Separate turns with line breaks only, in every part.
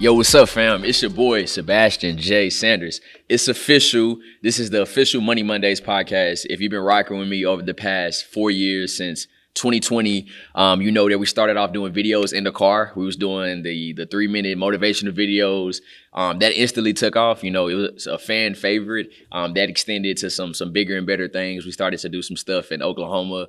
Yo, what's up, fam? It's your boy, Sebastian J. Sanders. It's official. This is the official Money Mondays podcast. If you've been rocking with me over the past 4 years since 2020, you know that we started off doing videos in the car. We was doing the 3-minute motivational videos. That instantly took off. You know, it was a fan favorite. That extended to some bigger and better things. We started to do some stuff in Oklahoma,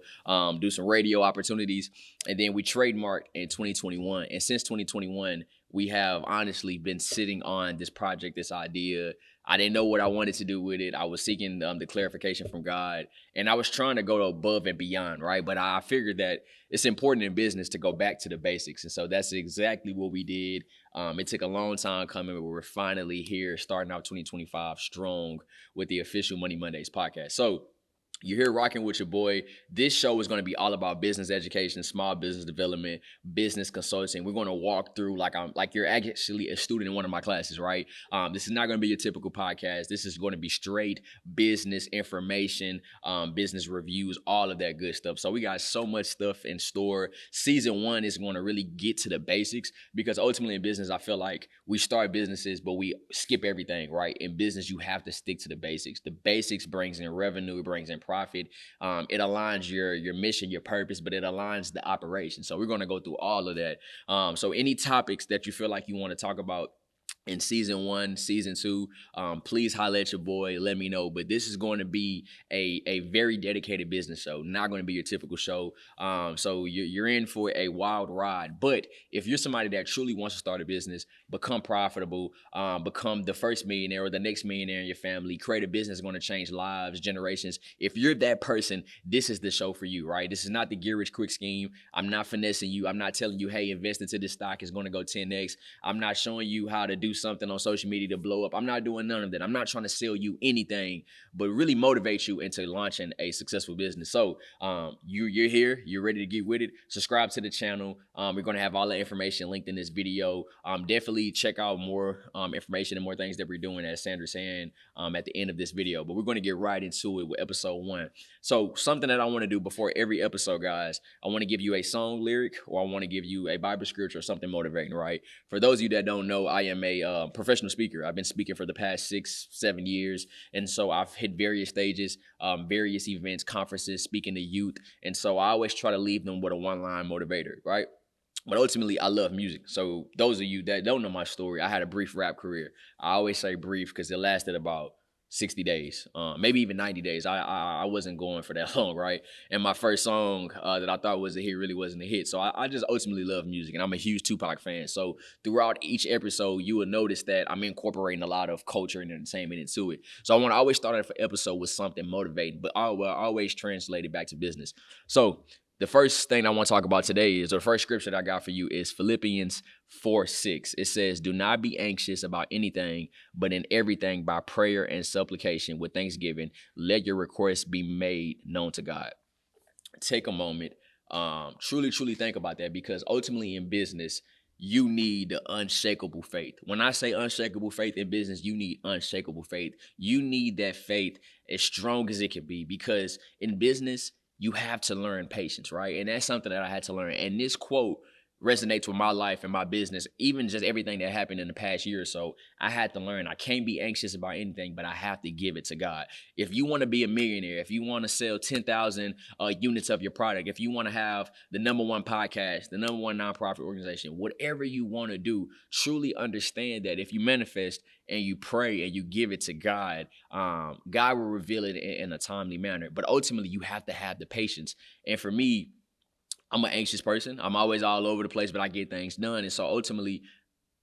do some radio opportunities, and then we trademarked in 2021. And since 2021, we have honestly been sitting on this project, this idea. I didn't know what I wanted to do with it. I was seeking the clarification from God, and I was trying to go above and beyond, right? But I figured that it's important in business to go back to the basics. And so that's exactly what we did. It took a long time coming, but we're finally here, starting out 2025 strong with the official Money Mondays podcast. So you're here rocking with your boy. This show is going to be all about business education, small business development, business consulting. We're going to walk through like you're actually a student in one of my classes, right? This is not going to be your typical podcast. This is going to be straight business information, business reviews, all of that good stuff. So we got so much stuff in store. Season 1 is going to really get to the basics because ultimately in business, I feel like we start businesses, but we skip everything, right? In business, you have to stick to the basics. The basics brings in revenue, it brings in profit. It aligns your mission, your purpose, but it aligns the operation. So we're going to go through all of that. So any topics that you feel like you want to talk about in season 1, season 2, please holler at your boy, let me know. But this is going to be a very dedicated business show, not going to be your typical show. So you're in for a wild ride. But if you're somebody that truly wants to start a business, become profitable, become the first millionaire or the next millionaire in your family, create a business going to change lives, generations. If you're that person, this is the show for you, right? This is not the Get Rich Quick scheme. I'm not finessing you. I'm not telling you, hey, invest into this stock, it's going to go 10x. I'm not showing you how to do something on social media to blow up. I'm not doing none of that. I'm not trying to sell you anything, but really motivate you into launching a successful business. So you're here, you're ready to get with it. Subscribe to the channel. We're going to have all the information linked in this video. Definitely check out more information and more things that we're doing at Sandra's Hand at the end of this video. But we're going to get right into it with episode 1. So something that I want to do before every episode, guys, I want to give you a song lyric, or I want to give you a Bible scripture or something motivating, right? For those of you that don't know, I am a professional speaker. I've been speaking for the past 6-7 years. And so I've hit various stages, various events, conferences, speaking to youth. And so I always try to leave them with a one-line motivator, right? But ultimately, I love music. So those of you that don't know my story, I had a brief rap career. I always say brief because it lasted about 60 days, maybe even 90 days. I wasn't going for that long, right? And my first song that I thought was a hit really wasn't a hit. So I just ultimately love music, and I'm a huge Tupac fan. So throughout each episode, you will notice that I'm incorporating a lot of culture and entertainment into it. So I want to always start every episode with something motivating, but I will always translate it back to business. So the first thing I want to talk about today is, or the first scripture that I got for you is Philippians 4:6. It says, do not be anxious about anything, but in everything by prayer and supplication with thanksgiving, let your requests be made known to God. Take a moment, truly think about that, because ultimately in business, you need the unshakable faith. When I say unshakable faith in business, you need unshakable faith. You need that faith as strong as it can be, because in business, you have to learn patience, right? And that's something that I had to learn. And this quote resonates with my life and my business, even just everything that happened in the past year or so. I had to learn I can't be anxious about anything, but I have to give it to God. If you want to be a millionaire, if you want to sell 10,000 units of your product, if you want to have the #1 podcast, the #1 nonprofit organization, whatever you want to do, truly understand that if you manifest and you pray and you give it to God, God will reveal it in a timely manner. But ultimately, you have to have the patience. And for me, I'm an anxious person. I'm always all over the place, but I get things done. And so ultimately,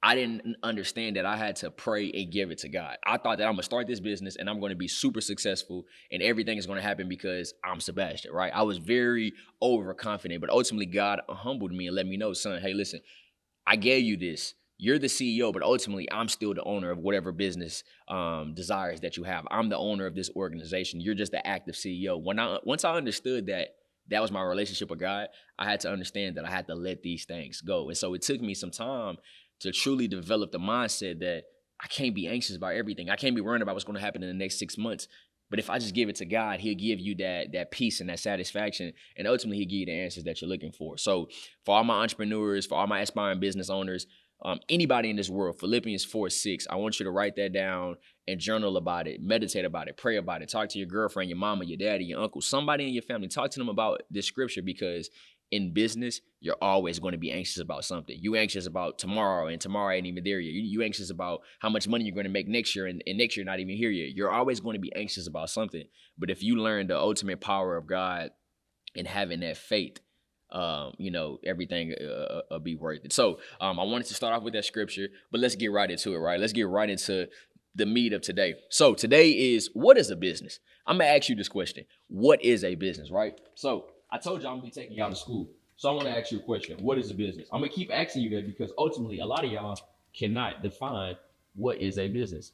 I didn't understand that I had to pray and give it to God. I thought that I'm going to start this business and I'm going to be super successful and everything is going to happen because I'm Sebastian, right? I was very overconfident, but ultimately God humbled me and let me know, son, hey, listen, I gave you this. You're the CEO, but ultimately I'm still the owner of whatever business desires that you have. I'm the owner of this organization. You're just the active CEO. Once I understood that was my relationship with God, I had to understand that I had to let these things go. And so it took me some time to truly develop the mindset that I can't be anxious about everything. I can't be worrying about what's going to happen in the next 6 months. But if I just give it to God, he'll give you that peace and that satisfaction. And ultimately, he'll give you the answers that you're looking for. So for all my entrepreneurs, for all my aspiring business owners, Anybody in this world, Philippians 4:6. I want you to write that down and journal about it, meditate about it, pray about it, talk to your girlfriend, your mama, your daddy, your uncle, somebody in your family. Talk to them about this scripture, because in business, you're always going to be anxious about something. You anxious about tomorrow, and tomorrow ain't even there yet. You anxious about how much money you're going to make next year, and next year not even here yet. You're always going to be anxious about something. But if you learn the ultimate power of God and having that faith, everything will be worth it. So I wanted to start off with that scripture, but let's get right into it, right? Let's get right into the meat of today. So today is, what is a business? I'm going to ask you this question. What is a business, right? So I told you I'm going to be taking y'all to school. So I want to ask you a question. What is a business? I'm going to keep asking you that because ultimately a lot of y'all cannot define what is a business,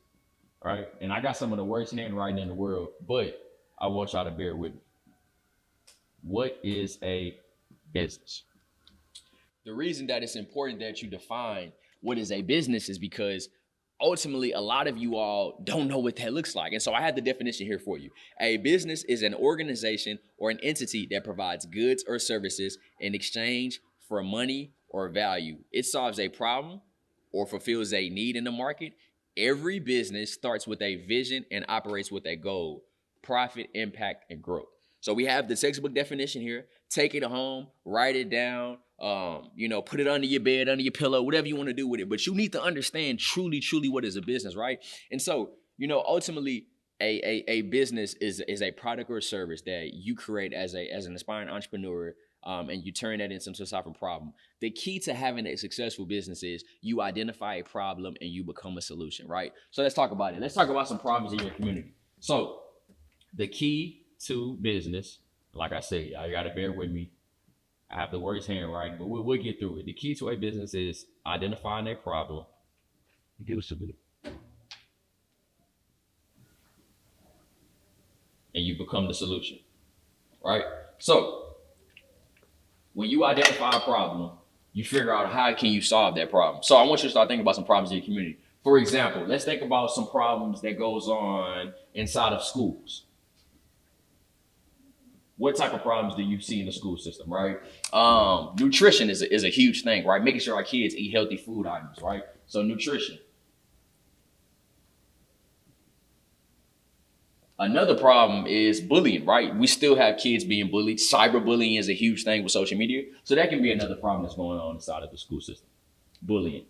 right? And I got some of the worst handwriting in the world, but I want y'all to bear with me. What is a business? The reason that it's important that you define what is a business is because ultimately a lot of you all don't know what that looks like. And so I had the definition here for you. A business is an organization or an entity that provides goods or services in exchange for money or value. It solves a problem or fulfills a need in the market. Every business starts with a vision and operates with a goal: profit, impact, and growth. So we have the textbook definition here. Take it home, write it down, put it under your bed, under your pillow, whatever you want to do with it. But you need to understand truly what is a business, right? And so, ultimately, a business is a product or a service that you create as an aspiring entrepreneur, and you turn that into some type of problem. The key to having a successful business is you identify a problem and you become a solution, right? So let's talk about it. Let's talk about some problems in your community. So the key to business, like I said, y'all got to bear with me. I have the worst handwriting, but we'll get through it. The key to a business is identifying a problem. Give us a bit. And you become the solution, right? So when you identify a problem, you figure out how can you solve that problem. So I want you to start thinking about some problems in your community. For example, let's think about some problems that goes on inside of schools. What type of problems do you see in the school system, right? Nutrition is a huge thing, right? Making sure our kids eat healthy food items, right? So nutrition. Another problem is bullying, right? We still have kids being bullied. Cyberbullying is a huge thing with social media. So that can be another problem that's going on inside of the school system. Bullying.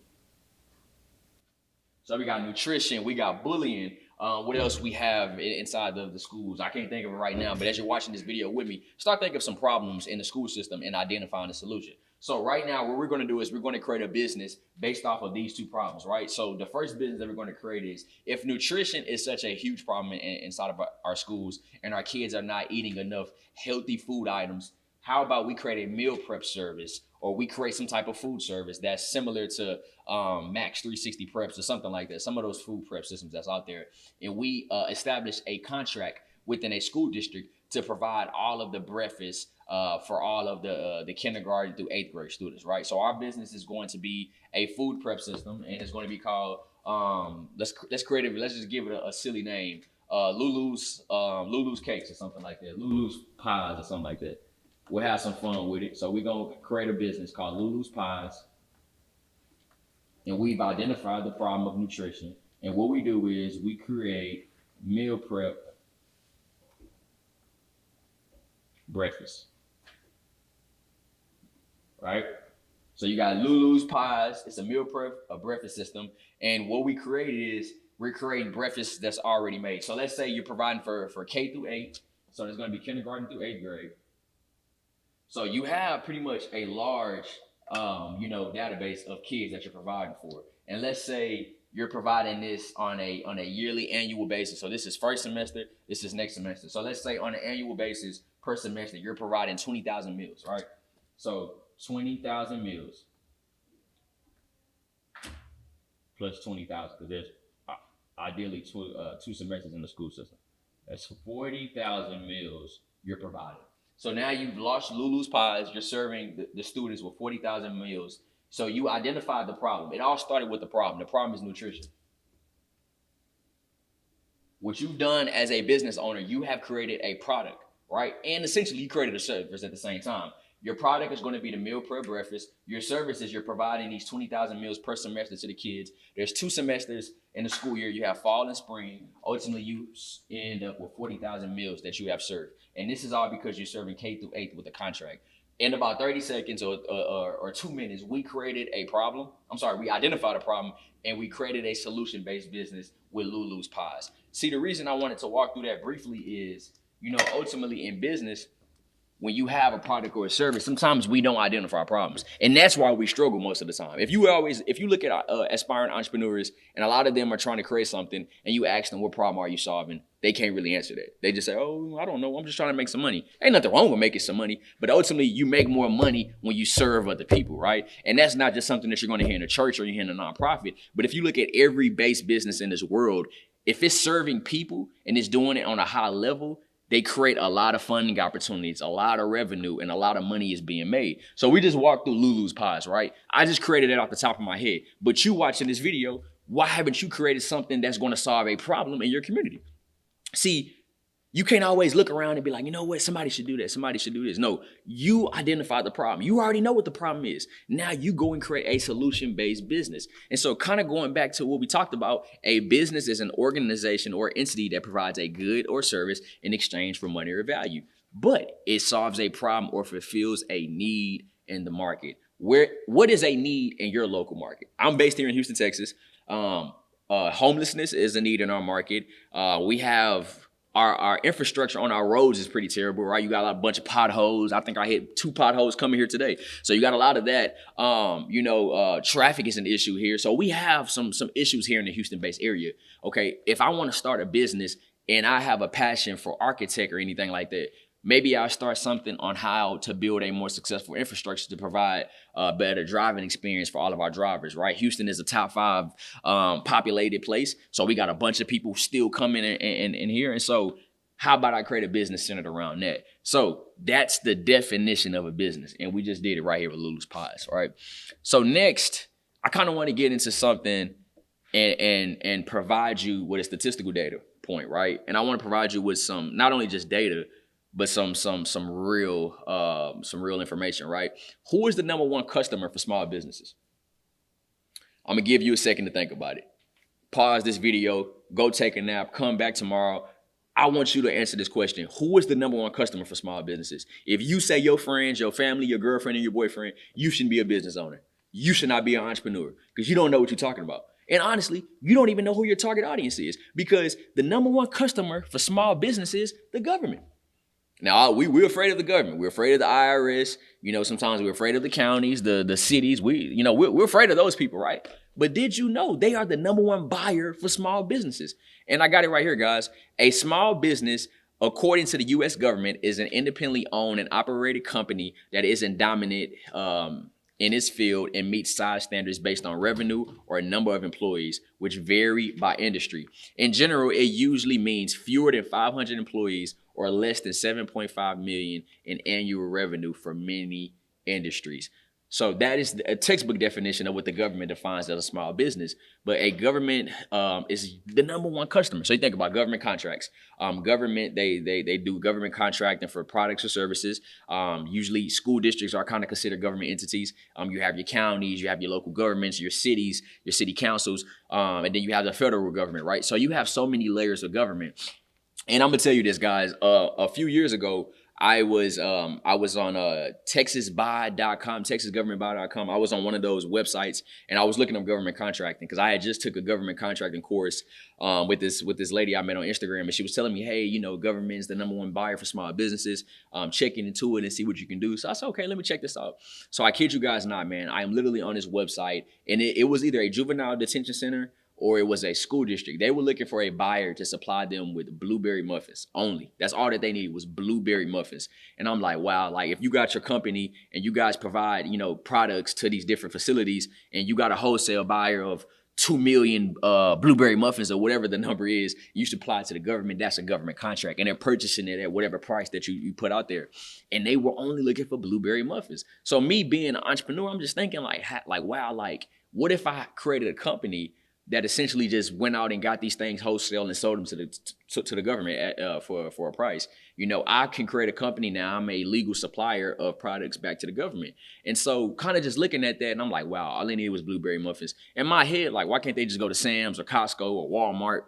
So we got nutrition, we got bullying. What else we have inside of the schools? I can't think of it right now, but as you're watching this video with me, start thinking of some problems in the school system and identifying a solution. So right now, what we're going to do is we're going to create a business based off of these two problems, right? So the first business that we're going to create is, if nutrition is such a huge problem inside of our schools and our kids are not eating enough healthy food items, how about we create a meal prep service, or we create some type of food service that's similar to Max 360 Preps or something like that, some of those food prep systems that's out there. And we establish a contract within a school district to provide all of the breakfast for all of the kindergarten through 8th grade students, right? So our business is going to be a food prep system, and it's going to be called, let's just give it a silly name, Lulu's Cakes or something like that, Lulu's Pies or something like that. We'll have some fun with it. So we're going to create a business called Lulu's Pies. And we've identified the problem of nutrition. And what we do is we create meal prep breakfast. Right? So you got Lulu's Pies. It's a meal prep, a breakfast system. And what we created is we're creating breakfast that's already made. So let's say you're providing for K through 8. So there's going to be kindergarten through 8th grade. So you have pretty much a large, database of kids that you're providing for. And let's say you're providing this on a yearly annual basis. So this is first semester, this is next semester. So let's say on an annual basis per semester, you're providing 20,000 meals, right? So 20,000 meals plus 20,000, because there's ideally two semesters in the school system. That's 40,000 meals you're providing. So now you've launched Lulu's Pies. You're serving the students with 40,000 meals. So you identified the problem. It all started with the problem. The problem is nutrition. What you've done as a business owner, you have created a product, right? And essentially you created a service at the same time. Your product is going to be the meal prep breakfast. Your service is you're providing these 20,000 meals per semester to the kids. There's 2 semesters in the school year. You have fall and spring. Ultimately, you end up with 40,000 meals that you have served. And this is all because you're serving K through 8th with a contract. In about 30 seconds or 2 minutes, we created a problem. We identified a problem and we created a solution-based business with Lulu's Pies. See, the reason I wanted to walk through that briefly is, ultimately in business, when you have a product or a service, sometimes we don't identify problems. And that's why we struggle most of the time. If you look at aspiring entrepreneurs, and a lot of them are trying to create something, and you ask them, what problem are you solving? They can't really answer that. They just say, oh, I don't know. I'm just trying to make some money. Ain't nothing wrong with making some money, but ultimately you make more money when you serve other people, right? And that's not just something that you're going to hear in a church or you hear in a nonprofit. But if you look at every base business in this world, if it's serving people and it's doing it on a high level, they create a lot of funding opportunities, a lot of revenue, and a lot of money is being made. So we just walked through Lulu's Pies, right? I just created it off the top of my head. But you watching this video, why haven't you created something that's going to solve a problem in your community? See, you can't always look around and be like, you know what, somebody should do that. Somebody should do this. No, you identify the problem. You already know what the problem is. Now you go and create a solution-based business. And so kind of going back to what we talked about, a business is an organization or entity that provides a good or service in exchange for money or value. But it solves a problem or fulfills a need in the market. What is a need in your local market? I'm based here in Houston, Texas. Homelessness is a need in our market. We have our infrastructure on our roads is pretty terrible, right? You got a bunch of potholes. I think I hit 2 potholes coming here today. So you got a lot of that. Traffic is an issue here. So we have some issues here in the Houston-based area. Okay, if I want to start a business and I have a passion for architect or anything like that, maybe I'll start something on how to build a more successful infrastructure to provide a better driving experience for all of our drivers, right? Houston is a top 5 populated place. So we got a bunch of people still coming in here. And so how about I create a business centered around that? So that's the definition of a business. And we just did it right here with Lulu's Pies, right? So next, I kind of want to get into something and provide you with a statistical data point, right? And I want to provide you with some, not only just data, but some real information, right? Who is the number 1 customer for small businesses? I'm gonna give you a second to think about it. Pause this video, go take a nap, come back tomorrow. I want you to answer this question. Who is the number 1 customer for small businesses? If you say your friends, your family, your girlfriend, and your boyfriend, you shouldn't be a business owner. You should not be an entrepreneur because you don't know what you're talking about. And honestly, you don't even know who your target audience is because the number 1 customer for small business is the government. Now, we're afraid of the government. We're afraid of the IRS. Sometimes we're afraid of the counties, the cities. We're afraid of those people, right? But did you know they are the number 1 buyer for small businesses? And I got it right here, guys. A small business, according to the U.S. government, is an independently owned and operated company that isn't dominant in its field and meets size standards based on revenue or a number of employees, which vary by industry. In general, it usually means fewer than 500 employees or less than 7.5 million in annual revenue for many industries. So that is a textbook definition of what the government defines as a small business. But a government is the number 1 customer. So you think about government contracts. Government, they do government contracting for products or services. Usually school districts are kind of considered government entities. You have your counties, you have your local governments, your cities, your city councils, and then you have the federal government, right? So you have so many layers of government. And I'm gonna tell you this, guys. A few years ago, I was on TexasBuy.com, TexasGovernmentBuy.com. I was on one of those websites, and I was looking up government contracting because I had just took a government contracting course with this lady I met on Instagram, and she was telling me, hey, government is the number 1 buyer for small businesses. Checking into it and see what you can do. So I said, okay, let me check this out. So I kid you guys not, man. I am literally on this website, and it was either a juvenile detention center or it was a school district. They were looking for a buyer to supply them with blueberry muffins only. That's all that they needed was blueberry muffins. And I'm like, wow, like if you got your company and you guys provide, products to these different facilities and you got a wholesale buyer of 2 million blueberry muffins or whatever the number is, you supply it to the government, that's a government contract. And they're purchasing it at whatever price that you put out there. And they were only looking for blueberry muffins. So me being an entrepreneur, I'm just thinking like wow, like what if I created a company that essentially just went out and got these things wholesale and sold them to the government for a price. I can create a company now. I'm a legal supplier of products back to the government. And so kind of just looking at that, and I'm like, wow, all I needed was blueberry muffins. In my head, like, why can't they just go to Sam's or Costco or Walmart,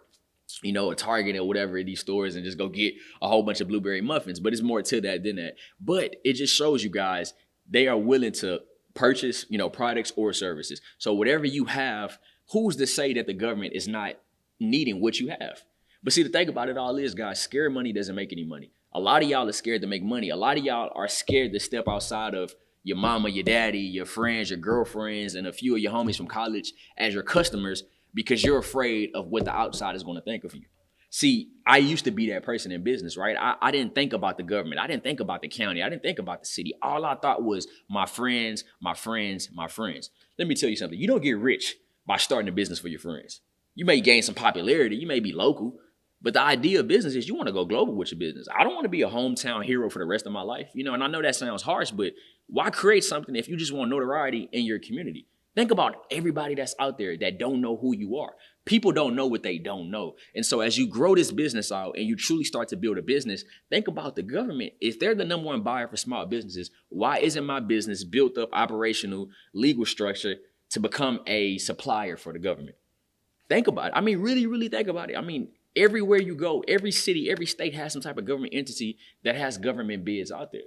or Target or whatever, these stores, and just go get a whole bunch of blueberry muffins? But it's more to that than that. But it just shows you guys, they are willing to purchase, products or services. So whatever you have, who's to say that the government is not needing what you have? But see, the thing about it all is, guys, scared money doesn't make any money. A lot of y'all are scared to make money. A lot of y'all are scared to step outside of your mama, your daddy, your friends, your girlfriends, and a few of your homies from college as your customers because you're afraid of what the outside is going to think of you. See, I used to be that person in business, right? I didn't think about the government. I didn't think about the county. I didn't think about the city. All I thought was my friends, my friends, my friends. Let me tell you something. You don't get rich by starting a business for your friends. You may gain some popularity. You may be local. But the idea of business is you want to go global with your business. I don't want to be a hometown hero for the rest of my life. And I know that sounds harsh, but why create something if you just want notoriety in your community? Think about everybody that's out there that don't know who you are. People don't know what they don't know. And so as you grow this business out and you truly start to build a business, think about the government. If they're the number one buyer for small businesses, why isn't my business built up operational legal structure to become a supplier for the government? Think about it. I mean, really, really think about it. I mean, everywhere you go, every city, every state has some type of government entity that has government bids out there.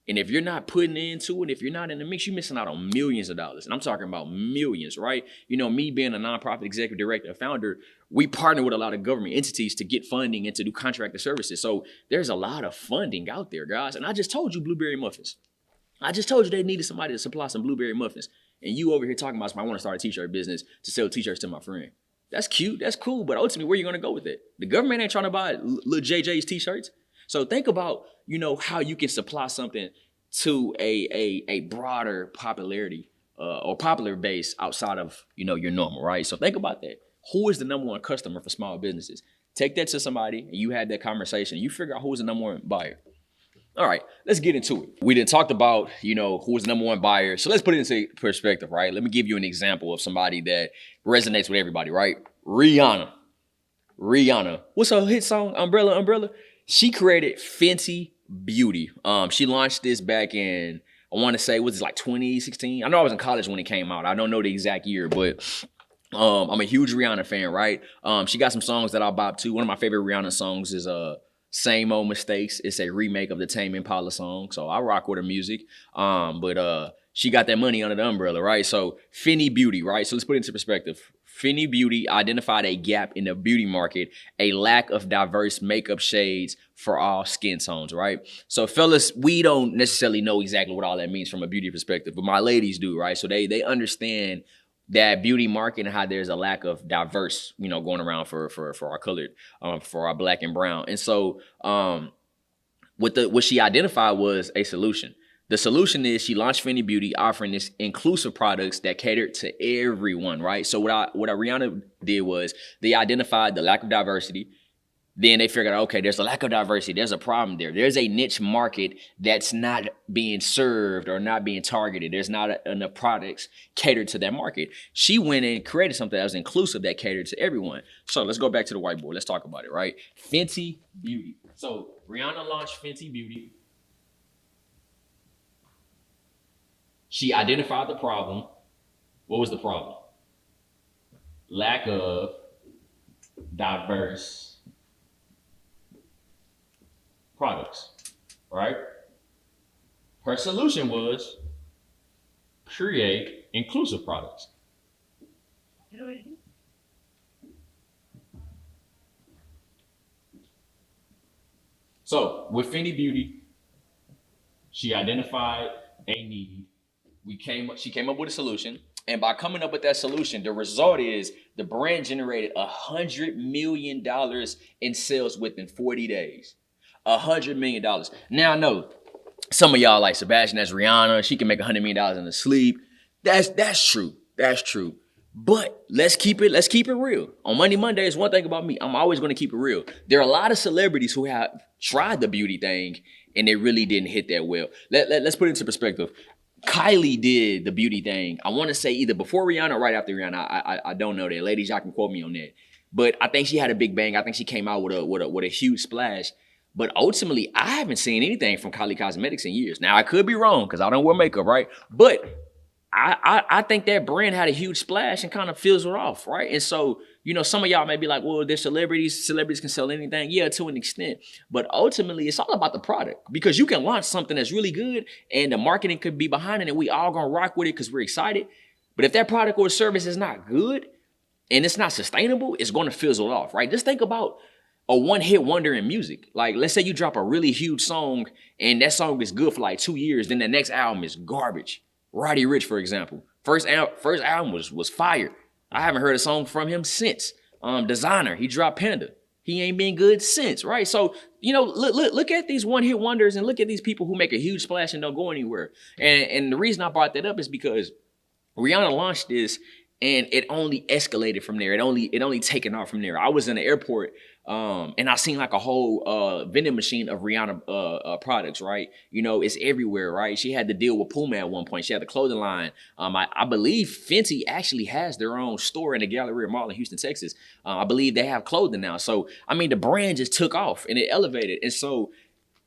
And if you're not putting into it, if you're not in the mix, you're missing out on millions of dollars. And I'm talking about millions, right? Me being a nonprofit executive director and founder, we partner with a lot of government entities to get funding and to do contracted services. So there's a lot of funding out there, guys. And I just told you blueberry muffins. I just told you they needed somebody to supply some blueberry muffins. And you over here talking about, I want to start a t-shirt business to sell t-shirts to my friend. That's cute. That's cool. But ultimately, where are you going to go with it? The government ain't trying to buy little JJ's t-shirts. So think about, how you can supply something to a broader popularity or popular base outside of, your normal, right? So think about that. Who is the number one customer for small businesses? Take that to somebody and you had that conversation. You figure out who's the number one buyer. All right, let's get into it. We done talked about, who's the number one buyer. So let's put it into perspective, right? Let me give you an example of somebody that resonates with everybody, right? Rihanna. What's her hit song? Umbrella. She created Fenty Beauty. She launched this back in, I want to say, was it like 2016? I know I was in college when it came out. I don't know the exact year, but I'm a huge Rihanna fan, right? She got some songs that I bop to. One of my favorite Rihanna songs is Same Old Mistakes. It's a remake of the Tame Impala song, so I rock with her music. But she got that money under the umbrella, right? So Fenty Beauty, right? So let's put it into perspective. Fenty Beauty identified a gap in the beauty market, a lack of diverse makeup shades for all skin tones, right? So fellas, we don't necessarily know exactly what all that means from a beauty perspective, but my ladies do, right? So they understand that beauty market and how there's a lack of diverse, going around for our colored, for our black and brown. And so what she identified was a solution. The solution is she launched Fenty Beauty, offering this inclusive products that catered to everyone, right? So what Rihanna did was they identified the lack of diversity. Then they figured out, okay, there's a lack of diversity. There's a problem there. There's a niche market that's not being served or not being targeted. There's not enough products catered to that market. She went and created something that was inclusive that catered to everyone. So let's go back to the whiteboard. Let's talk about it, right? Fenty Beauty. So Rihanna launched Fenty Beauty. She identified the problem. What was the problem? Lack of diverse products, right? Her solution was create inclusive products. So with Fenty Beauty, she identified a need. She came up with a solution. And by coming up with that solution, the result is the brand generated $100 million in sales within 40 days. $100 million. Now I know some of y'all like Sebastian, that's Rihanna. She can make $100 million in her sleep. That's true. That's true. But let's keep it real. On Money Mondays, one thing about me, I'm always going to keep it real. There are a lot of celebrities who have tried the beauty thing and they really didn't hit that well. Let's put it into perspective. Kylie did the beauty thing. I want to say either before Rihanna or right after Rihanna. I don't know that. Ladies, y'all can quote me on that. But I think she had a big bang. I think she came out with a huge splash. But ultimately, I haven't seen anything from Kylie Cosmetics in years. Now I could be wrong because I don't wear makeup, right? But I think that brand had a huge splash and kind of fizzled off, right? And so, some of y'all may be like, well, they're celebrities. Celebrities can sell anything. Yeah, to an extent. But ultimately, it's all about the product because you can launch something that's really good and the marketing could be behind it and we all gonna rock with it because we're excited. But if that product or service is not good and it's not sustainable, it's gonna fizzle off, right? Just think about a one-hit wonder in music. Like, let's say you drop a really huge song and that song is good for like 2 years, then the next album is garbage. Roddy Ricch, for example. First album was fire. I haven't heard a song from him since. Designer, he dropped Panda. He ain't been good since, right? So, look at these one-hit wonders and look at these people who make a huge splash and don't go anywhere. And the reason I brought that up is because Rihanna launched this and it only escalated from there. It only taken off from there. I was in the airport and I seen like a whole vending machine of Rihanna products, right? It's everywhere, right? She had to deal with Puma at one point. She had the clothing line. I believe Fenty actually has their own store in the Galleria Mall in Houston, Texas. I believe they have clothing now. So, the brand just took off and it elevated. And so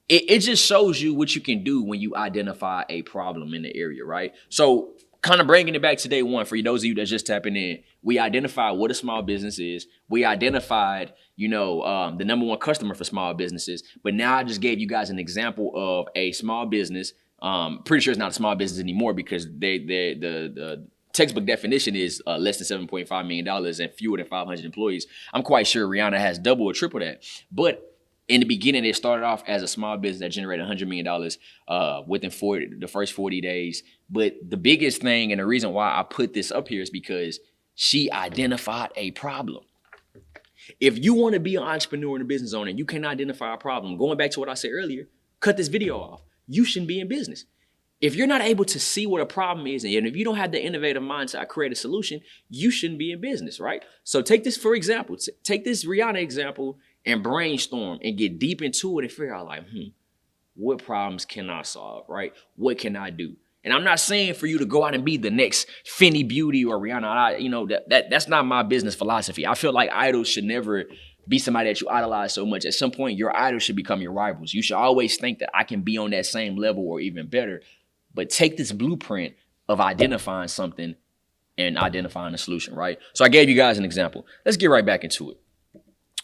it just shows you what you can do when you identify a problem in the area, right? So kind of bringing it back to day one, for those of you that's just tapping in, we identified what a small business is. We identified, the number one customer for small businesses. But now I just gave you guys an example of a small business. Pretty sure it's not a small business anymore because the textbook definition is less than $7.5 million and fewer than 500 employees. I'm quite sure Rihanna has double or triple that. But in the beginning, it started off as a small business that generated $100 million within the first 40 days. But the biggest thing and the reason why I put this up here is because she identified a problem. If you want to be an entrepreneur and a business owner and you can identify a problem, going back to what I said earlier, cut this video off. You shouldn't be in business. If you're not able to see what a problem is, and if you don't have the innovative mindset to create a solution, you shouldn't be in business, right? So take this, for example, take this Rihanna example and brainstorm and get deep into it and figure out like, what problems can I solve, right? What can I do? And I'm not saying for you to go out and be the next Fenty Beauty or Rihanna. That's not my business philosophy. I feel like idols should never be somebody that you idolize so much. At some point, your idols should become your rivals. You should always think that I can be on that same level or even better. But take this blueprint of identifying something and identifying a solution, right? So I gave you guys an example. Let's get right back into it.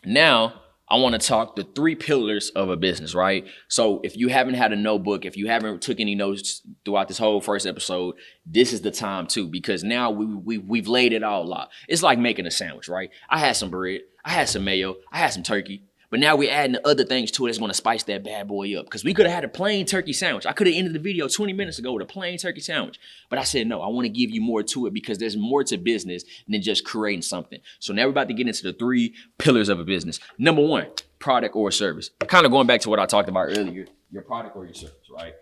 Now, I want to talk the 3 pillars of a business, right? So if you haven't had a notebook, if you haven't took any notes throughout this whole first episode, this is the time too, because now we've laid it all out. It's like making a sandwich, right? I had some bread, I had some mayo, I had some turkey, but now we're adding the other things to it that's going to spice that bad boy up. Because we could have had a plain turkey sandwich. I could have ended the video 20 minutes ago with a plain turkey sandwich. But I said, no, I want to give you more to it because there's more to business than just creating something. So now we're about to get into the 3 pillars of a business. Number 1, product or service. Kind of going back to what I talked about earlier, your product or your service, right?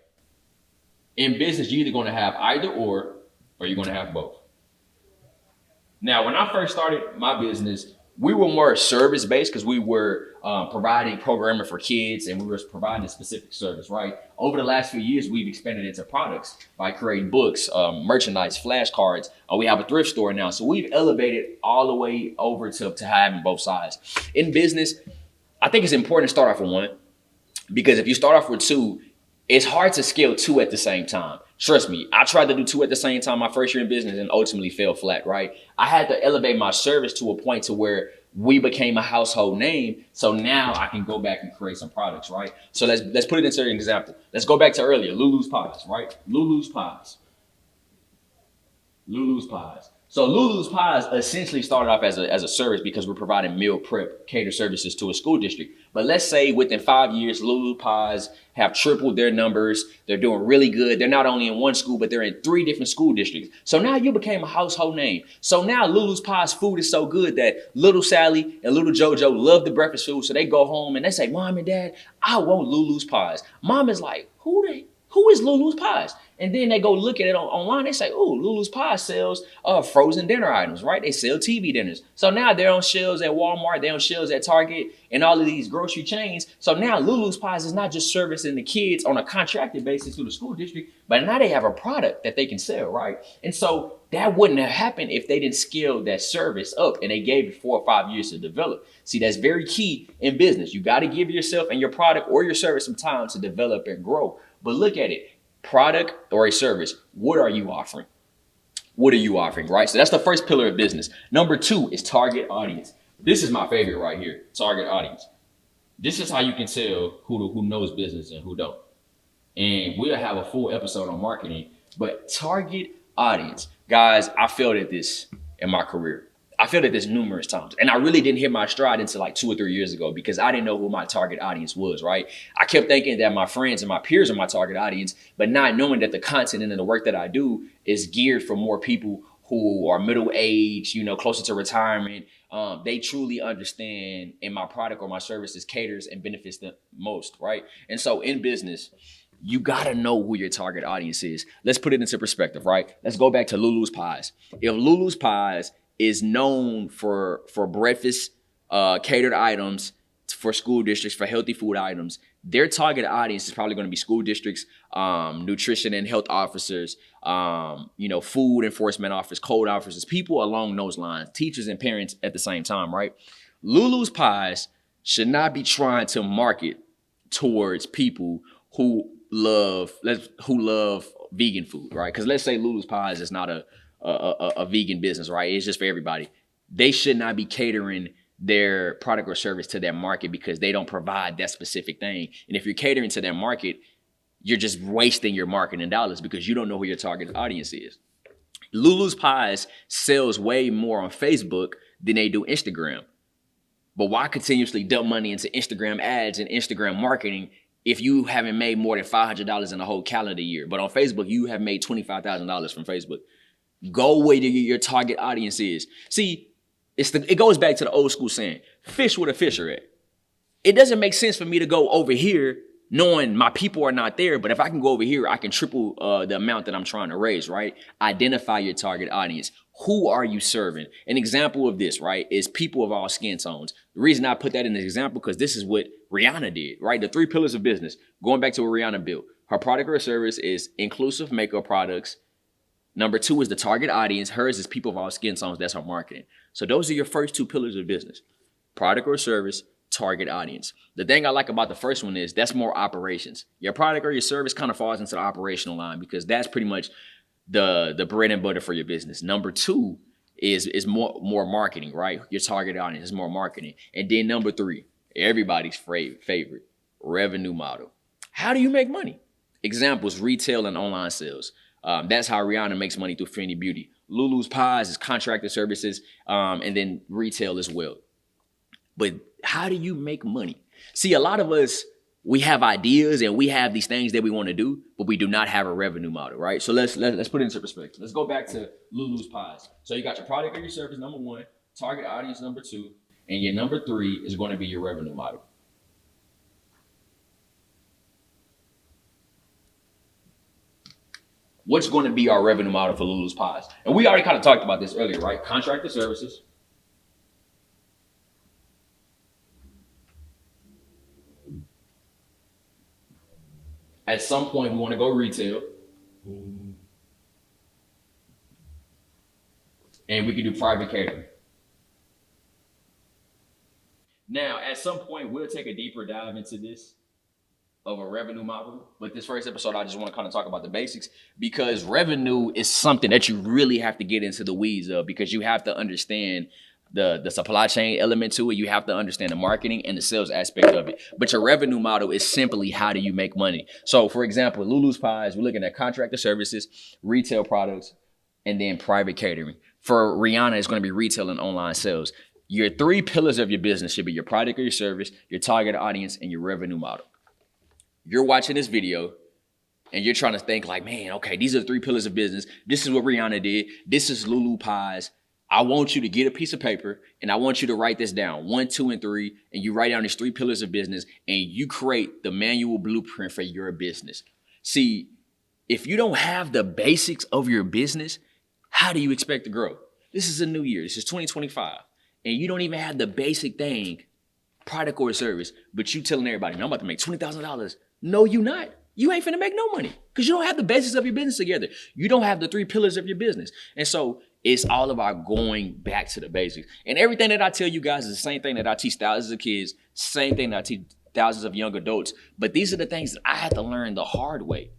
In business, you're either going to have either or you're going to have both. Now, when I first started my business, we were more service-based because we were providing programming for kids and we were providing a specific service, right? Over the last few years, we've expanded into products by creating books, merchandise, flashcards. We have a thrift store now. So we've elevated all the way over to having both sides. In business, I think it's important to start off with 1 because if you start off with 2, it's hard to scale 2 at the same time. Trust me, I tried to do 2 at the same time my first year in business and ultimately fell flat, right? I had to elevate my service to a point to where we became a household name. So now I can go back and create some products, right? So let's put it into an example. Let's go back to earlier, Lulu's Pies, right? Lulu's Pies. So Lulu's Pies essentially started off as a service because we're providing meal prep cater services to a school district. But let's say within 5 years, Lulu's Pies have tripled their numbers. They're doing really good. They're not only in one school, but they're in 3 different school districts. So now you became a household name. So now Lulu's Pies food is so good that little Sally and little JoJo love the breakfast food. So they go home and they say, Mom and Dad, I want Lulu's Pies. Mom is like, who is Lulu's Pies? And then they go look at it online. They say, "Oh, Lulu's Pies sells frozen dinner items, right? They sell TV dinners." So now they're on shelves at Walmart, they're on shelves at Target, and all of these grocery chains. So now Lulu's Pies is not just servicing the kids on a contracted basis through the school district, but now they have a product that they can sell, right? And so that wouldn't have happened if they didn't scale that service up and they gave it 4 or 5 years to develop. See, that's very key in business. You got to give yourself and your product or your service some time to develop and grow. But look at it. Product or a service, what are you offering? What are you offering, right? So that's the first pillar of business. Number 2 is target audience. This is my favorite right here, target audience. This is how you can tell who knows business and who don't. And we'll have a full episode on marketing, but target audience. Guys, I failed at this in my career. I failed at this numerous times. And I really didn't hit my stride until like 2 or 3 years ago because I didn't know who my target audience was, right? I kept thinking that my friends and my peers are my target audience, but not knowing that the content and the work that I do is geared for more people who are middle age, closer to retirement. They truly understand and my product or my services caters and benefits them most, right? And so in business, you gotta know who your target audience is. Let's put it into perspective, right? Let's go back to Lulu's Pies. If Lulu's Pies is known for breakfast catered items for school districts, for healthy food items, their target audience is probably going to be school districts, nutrition and health officers, food enforcement officers, code officers, people along those lines, teachers and parents at the same time, right? Lulu's Pies should not be trying to market towards people who love vegan food, right? Because let's say Lulu's Pies is not a vegan business, right? It's just for everybody. They should not be catering their product or service to their market because they don't provide that specific thing. And if you're catering to their market, you're just wasting your marketing dollars because you don't know who your target audience is. Lulu's Pies sells way more on Facebook than they do Instagram. But why continuously dump money into Instagram ads and Instagram marketing if you haven't made more than $500 in a whole calendar year? But on Facebook, you have made $25,000 from Facebook. Go where your target audience is. See, it goes back to the old school saying, fish where the fish are at. It doesn't make sense for me to go over here knowing my people are not there, but if I can go over here, I can triple the amount that I'm trying to raise, right? Identify your target audience. Who are you serving? An example of this, right, is people of all skin tones. The reason I put that in the example, because this is what Rihanna did, right? The 3 pillars of business, going back to what Rihanna built. Her product or service is inclusive makeup products. Number 2 is the target audience. Hers is people of all skin tones. That's her marketing. So those are your first 2 pillars of business. Product or service, target audience. The thing I like about the first one is that's more operations. Your product or your service kind of falls into the operational line because that's pretty much the bread and butter for your business. Number 2 is more marketing, right? Your target audience is more marketing. And then number 3, everybody's favorite, revenue model. How do you make money? Examples, retail and online sales. That's how Rihanna makes money through Fenty Beauty. Lulu's Pies is contracted services, and then retail as well. But how do you make money? See, a lot of us, we have ideas and we have these things that we want to do, but we do not have a revenue model, right? So let's put it into perspective. Let's go back to Lulu's Pies. So you got your product or your service, number 1, target audience, number 2, and your number 3 is going to be your revenue model. What's going to be our revenue model for Lulu's Pies? And we already kind of talked about this earlier, right? Contracted services. At some point, we want to go retail. And we can do private catering. Now, at some point, we'll take a deeper dive into this of a revenue model. But this first episode, I just want to kind of talk about the basics because revenue is something that you really have to get into the weeds of because you have to understand the supply chain element to it. You have to understand the marketing and the sales aspect of it. But your revenue model is simply how do you make money? So for example, Lulu's Pies, we're looking at contracted services, retail products, and then private catering. For Rihanna, it's going to be retail and online sales. Your 3 pillars of your business should be your product or your service, your target audience, and your revenue model. You're watching this video and you're trying to think like, man, okay, these are the 3 pillars of business. This is what Rihanna did. This is Lulu Pies. I want you to get a piece of paper and I want you to write this down, 1, 2, and 3, and you write down these 3 pillars of business and you create the manual blueprint for your business. See, if you don't have the basics of your business, how do you expect to grow? This is a new year. This is 2025. And you don't even have the basic thing, product or service, but you telling everybody, no, I'm about to make $20,000. No, you not. You ain't finna make no money because you don't have the basics of your business together. You don't have the 3 pillars of your business. And so it's all about going back to the basics. And everything that I tell you guys is the same thing that I teach thousands of kids, same thing that I teach thousands of young adults. But these are the things that I had to learn the hard way.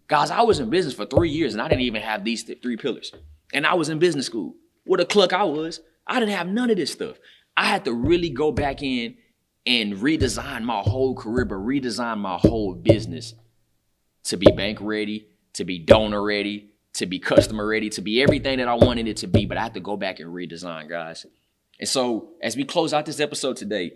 Guys, I was in business for 3 years and I didn't even have these 3 pillars. And I was in business school. What a cluck I was. I didn't have none of this stuff. I had to really go back in and redesign my whole career, but redesign my whole business to be bank ready, to be donor ready, to be customer ready, to be everything that I wanted it to be. But I had to go back and redesign, guys. And so as we close out this episode today,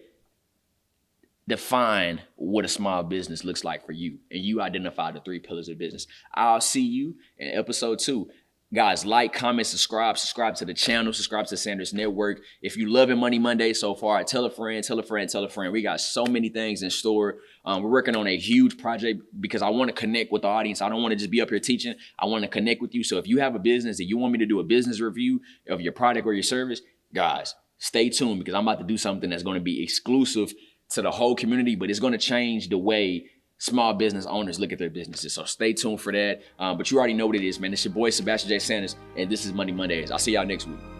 define what a small business looks like for you. And you identify the 3 pillars of business. I'll see you in episode 2. Guys, like, comment, subscribe to the channel, subscribe to Sanders Network. If you loving Money Monday so far, tell a friend, tell a friend, tell a friend. We got so many things in store. We're working on a huge project because I want to connect with the audience. I don't want to just be up here teaching. I want to connect with you. So if you have a business and you want me to do a business review of your product or your service, guys, stay tuned because I'm about to do something that's going to be exclusive to the whole community, but it's going to change the way small business owners look at their businesses. So stay tuned for that. But you already know what it is, man. It's your boy, Sebastian J. Sanders, and this is Money Mondays. I'll see y'all next week.